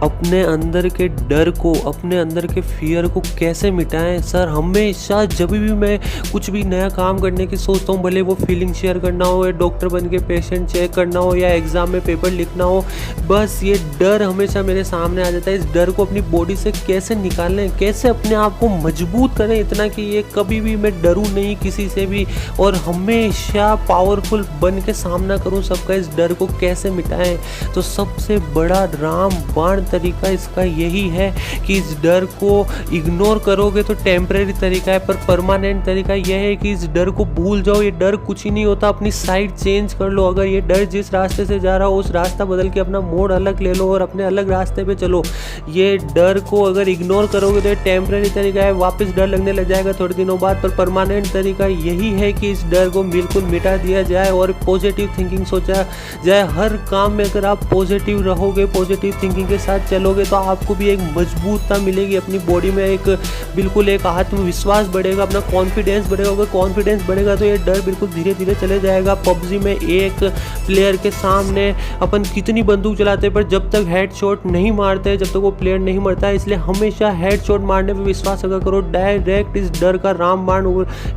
अपने अंदर के डर को, अपने अंदर के फ़ियर को कैसे मिटाएँ? सर हमेशा जब भी मैं कुछ भी नया काम करने की सोचता हूँ, भले वो फीलिंग शेयर करना हो या डॉक्टर बन के पेशेंट चेक करना हो या एग्ज़ाम में पेपर लिखना हो, बस ये डर हमेशा मेरे सामने आ जाता है। इस डर को अपनी बॉडी से कैसे निकालें, कैसे अपने आप को मजबूत करें इतना कि ये कभी भी मैं डरूँ नहीं किसी से भी और हमेशा पावरफुल बन के सामना करूँ सबका। इस डर को कैसे मिटाएँ? तो सबसे बड़ा रामबाण तरीका इसका यही है कि इस डर को इग्नोर करोगे तो टेम्परेरी तरीका है, पर परमानेंट तरीका यह है कि इस डर को भूल जाओ। ये डर कुछ ही नहीं होता, अपनी साइड चेंज कर लो। अगर ये डर जिस रास्ते से जा रहा हो उस रास्ता बदल के अपना मोड़ अलग ले लो और अपने अलग रास्ते पे चलो। ये डर को अगर इग्नोर करोगे तो ये टेम्परेरी तरीका है, वापस डर लगने लग जाएगा थोड़े दिनों बाद, पर परमानेंट तरीका यही है कि इस डर को बिल्कुल मिटा दिया जाए और पॉजिटिव थिंकिंग सोचा जाए। हर काम में अगर आप पॉजिटिव रहोगे, पॉजिटिव थिंकिंग के साथ चलोगे तो आपको भी एक मजबूतता मिलेगी, अपनी बॉडी में एक बिल्कुल एक आत्मविश्वास बढ़ेगा, अपना कॉन्फिडेंस बढ़ेगा। अगर कॉन्फिडेंस बढ़ेगा तो ये डर बिल्कुल धीरे धीरे चले जाएगा। पबजी में एक प्लेयर के सामने अपन कितनी बंदूक चलाते हैं, पर जब तक हेडशॉट नहीं मारते, जब तक वो प्लेयर नहीं मरता है, इसलिए हमेशा हेडशॉट मारने पर विश्वास अगर करो। डायरेक्ट इस डर का रामबाण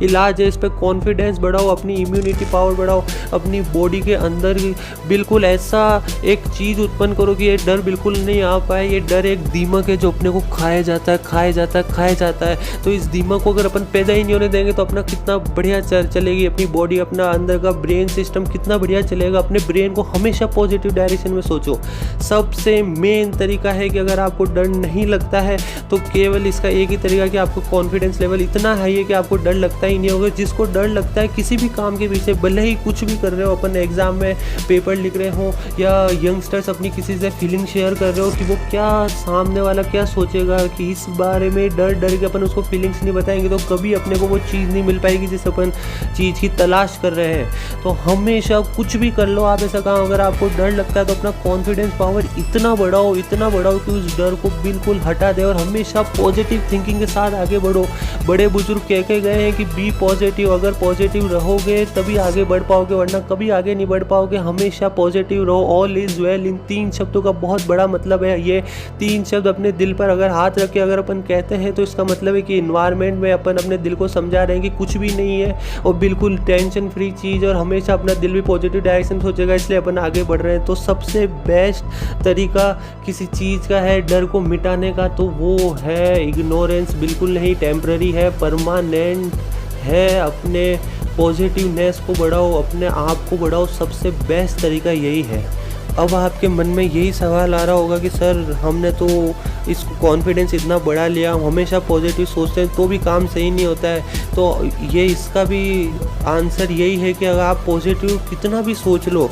इलाज है। इस पर कॉन्फिडेंस बढ़ाओ, अपनी इम्यूनिटी पावर बढ़ाओ, अपनी बॉडी के अंदर बिल्कुल ऐसा एक चीज़ उत्पन्न करो कि ये डर बिल्कुल नहीं आ पाए। ये डर एक दीमक है जो अपने को खाया जाता है। तो इस दीमक को अगर अपन पैदा ही नहीं होने देंगे तो अपना कितना बढ़िया चलेगी अपनी बॉडी, अपना अंदर का ब्रेन सिस्टम कितना बढ़िया चलेगा। अपने ब्रेन को हमेशा पॉजिटिव डायरेक्शन में सोचो। सबसे मेन तरीका है कि अगर आपको डर नहीं लगता है तो केवल इसका एक ही तरीका कि आपको कॉन्फिडेंस लेवल इतना हाई है कि आपको डर लगता ही नहीं होगा। जिसको डर लगता है किसी भी काम के पीछे, भले ही कुछ भी कर रहे हो, अपन एग्जाम में पेपर लिख रहे हो या यंगस्टर्स अपनी किसी से फीलिंग शेयर कर रहे हो कि वो क्या सामने वाला क्या सोचेगा, कि इस बारे में डर के अपन उसको फीलिंग्स नहीं बताएंगे तो कभी अपने को वो चीज़ नहीं मिल पाएगी जिस अपन चीज़ की तलाश कर रहे हैं। तो हमेशा कुछ भी कर लो आप ऐसा काम, अगर आपको डर लगता है तो अपना कॉन्फिडेंस पावर इतना बढ़ाओ कि उस डर को बिल्कुल हटा दे और हमेशा पॉजिटिव थिंकिंग के साथ आगे बढ़ो। बड़े बुजुर्ग कह के गए हैं कि बी पॉजिटिव, अगर पॉजिटिव रहोगे तभी आगे बढ़ पाओगे, वरना कभी आगे नहीं बढ़ पाओगे। हमेशा पॉजिटिव रहो। ऑल इज़ वेल, इन 3 शब्दों का बहुत बड़ा मतलब है। ये 3 शब्द अपने दिल पर अगर हाथ रख के अगर अपन कहते हैं तो इसका मतलब है कि इन्वायरमेंट में अपन अपने दिल को समझा रहे हैं कि कुछ भी नहीं है और बिल्कुल टेंशन फ्री चीज़, और हमेशा अपना दिल भी पॉजिटिव डायरेक्शन सोचेगा, इसलिए अपन आगे बढ़ रहे हैं। तो सबसे बेस्ट तरीका किसी चीज़ का है डर को मिटाने का तो वो है इग्नोरेंस। बिल्कुल नहीं टेम्पररी है, परमानेंट है। अपने पॉजिटिवनेस को बढ़ाओ, अपने आप को बढ़ाओ। सबसे बेस्ट तरीका यही है। अब आपके मन में यही सवाल आ रहा होगा कि सर हमने तो इसको कॉन्फिडेंस इतना बढ़ा लिया, हम हमेशा पॉजिटिव सोचते हैं तो भी काम सही नहीं होता है। तो ये इसका भी आंसर यही है कि अगर आप पॉजिटिव कितना भी सोच लो,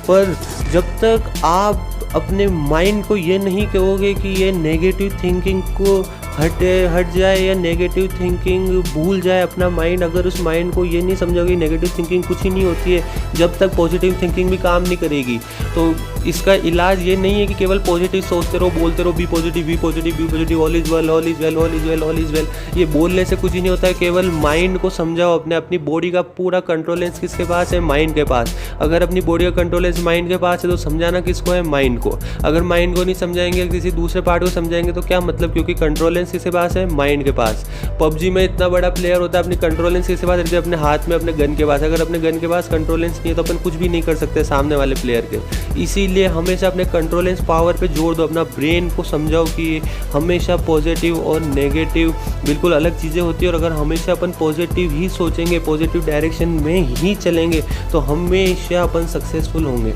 पर जब तक आप अपने माइंड को ये नहीं कहोगे कि ये नेगेटिव थिंकिंग को हट जाए या नेगेटिव थिंकिंग भूल जाए अपना माइंड, अगर उस माइंड को ये नहीं समझोगे नेगेटिव थिंकिंग कुछ ही नहीं होती है, जब तक पॉजिटिव थिंकिंग भी काम नहीं करेगी। तो इसका इलाज ये नहीं है कि केवल पॉजिटिव सोचते रहो, बोलते रहो be positive, all is well, all is well, all is well, all is well. ये बोलने से कुछ ही नहीं होता है। केवल माइंड को समझाओ। अपनी बॉडी का पूरा कंट्रोलेंस किसके पास है? माइंड के पास। अगर अपनी बॉडी का कंट्रोलेंस माइंड के पास है तो समझाना किसको है? माइंड को। अगर माइंड को नहीं समझाएंगे, किसी दूसरे पार्ट को समझाएंगे तो क्या मतलब, क्योंकि कंट्रोलेंस किसके पास है? माइंड के पास। पबजी में इतना बड़ा प्लेयर होता है, अपनी कंट्रोलेंस किसके पास रहती है? अपने हाथ में, अपने गन के पास। अगर अपने गन के पास कंट्रोलेंस नहीं है तो अपन कुछ भी नहीं कर सकते सामने वाले प्लेयर के। इसीलिए हमेशा अपने कंट्रोलेंस पावर पे जोर दो। अपना ब्रेन को समझाओ कि हमेशा पॉजिटिव और नेगेटिव बिल्कुल अलग चीज़ें होती है, और अगर हमेशा अपन पॉजिटिव ही सोचेंगे, पॉजिटिव डायरेक्शन में ही चलेंगे तो हमेशा अपन सक्सेसफुल होंगे।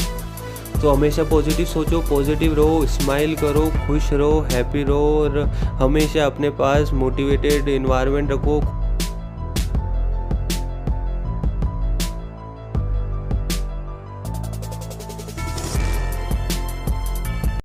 तो हमेशा पॉजिटिव सोचो, पॉजिटिव रहो, स्माइल करो, खुश रहो, हैप्पी रहो और हमेशा अपने पास मोटिवेटेड इन्वायरमेंट रखो।